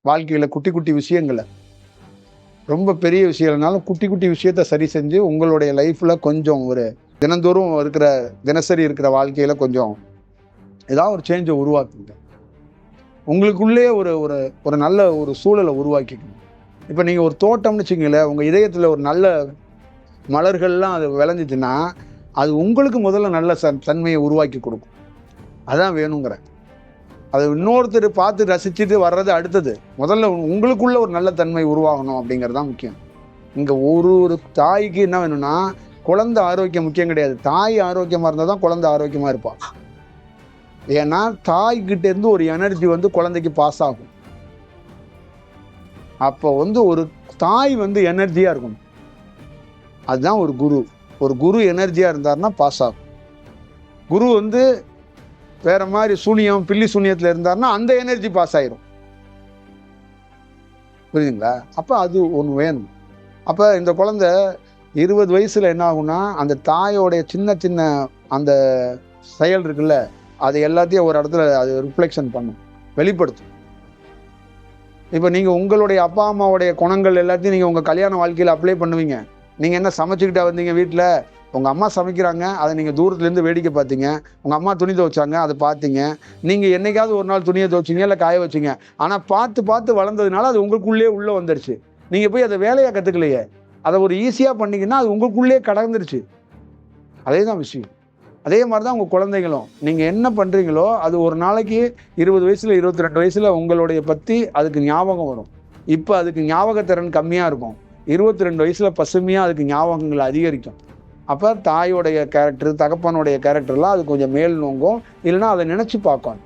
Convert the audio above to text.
வாழ்க்கையில் குட்டி குட்டி விஷயங்களை, ரொம்ப பெரிய விஷயம் இல்லைனாலும் குட்டி குட்டி விஷயத்த சரி செஞ்சு உங்களுடைய லைஃப்பில் கொஞ்சம் ஒரு தினந்தோறும் இருக்கிற தினசரி இருக்கிற வாழ்க்கையில் கொஞ்சம் ஏதாவது ஒரு சேஞ்சை உருவாக்குங்க. உங்களுக்குள்ளே ஒரு ஒரு ஒரு நல்ல ஒரு சூழலை உருவாக்கிக்கணும். இப்போ நீங்கள் ஒரு தோட்டம்னு வச்சுங்களேன், உங்கள் இதயத்தில் ஒரு நல்ல மலர்கள்லாம் அது விளைஞ்சிச்சுன்னா அது உங்களுக்கு முதல்ல நல்ல தன்மையை உருவாக்கி கொடுக்கும். அதான் வேணுங்கிற. அது இன்னொருத்தர் பார்த்து ரசிச்சுட்டு வர்றது அடுத்தது. முதல்ல உங்களுக்குள்ள ஒரு நல்ல தன்மை உருவாகணும் அப்படிங்கிறது தான் முக்கியம். இங்கே ஒரு தாய்க்கு என்ன வேணும்னா, குழந்தை ஆரோக்கியம் முக்கியம் கிடையாது. தாய் ஆரோக்கியமாக இருந்தால் தான் குழந்தை ஆரோக்கியமாக இருப்பான். ஏன்னா தாய்கிட்டேருந்து ஒரு எனர்ஜி குழந்தைக்கு பாஸ் ஆகும். அப்போ ஒரு தாய் எனர்ஜியாக இருக்கணும். அதுதான் ஒரு குரு. ஒரு குரு எனர்ஜியாக இருந்தாருன்னா பாஸ் ஆகும். குரு வேற மாதிரி சூனியம் பில்லி சூனியத்தில் இருந்தாருன்னா அந்த எனர்ஜி பாஸ் ஆயிரும். புரியுதுங்களா? அப்போ அது ஒன்று வேணும். அப்போ இந்த குழந்தை 20 வயசுல என்ன ஆகும்னா, அந்த தாயோடைய சின்ன சின்ன அந்த செயல் இருக்குல்ல, அது எல்லாத்தையும் ஒரு இடத்துல அது ரிஃப்ளெக்ஷன் பண்ணும், வெளிப்படுத்தும். இப்போ நீங்கள் உங்களுடைய அப்பா அம்மாவுடைய குணங்கள் எல்லாத்தையும் நீங்கள் உங்கள் கல்யாண வாழ்க்கையில் அப்ளை பண்ணுவீங்க. நீங்கள் என்ன சமைச்சுக்கிட்டா வந்தீங்க வீட்டில்? உங்கள் அம்மா சமைக்கிறாங்க, அதை நீங்கள் தூரத்துலேருந்து வேடிக்கை பார்த்தீங்க. உங்கள் அம்மா துணி துவைச்சாங்க, அதை பார்த்தீங்க. நீங்கள் என்னைக்காவது ஒரு நாள் துணியை துவைச்சிங்க, இல்லை காய வச்சிங்க. ஆனால் பார்த்து பார்த்து வளர்ந்ததுனால அது உங்களுக்குள்ளே உள்ளே வந்துடுச்சு. நீங்கள் போய் அதை வேலையாக கற்றுக்கலையே, அதை ஒரு ஈஸியாக பண்ணிங்கன்னா அது உங்களுக்குள்ளே கடந்துருச்சு. அதே தான் விஷயம். அதே மாதிரி தான் உங்கள் குழந்தைங்களும். நீங்கள் என்ன பண்ணுறீங்களோ அது ஒரு நாளைக்கு 20 வயசில் 22 வயசில் உங்களுடைய பற்றி அதுக்கு ஞாபகம் வரும். இப்போ அதுக்கு ஞாபகத்திறன் கம்மியாக இருக்கும். 22 வயசில் பசுமையாக அதுக்கு ஞாபகங்கள் அதிகரிக்கும். அப்போ தாயோடைய கேரக்டர், தகப்பனுடைய கேரக்டர்லாம் அது கொஞ்சம் மேல் நோங்கும். இல்லைன்னா அதை நினச்சி பார்க்கும்.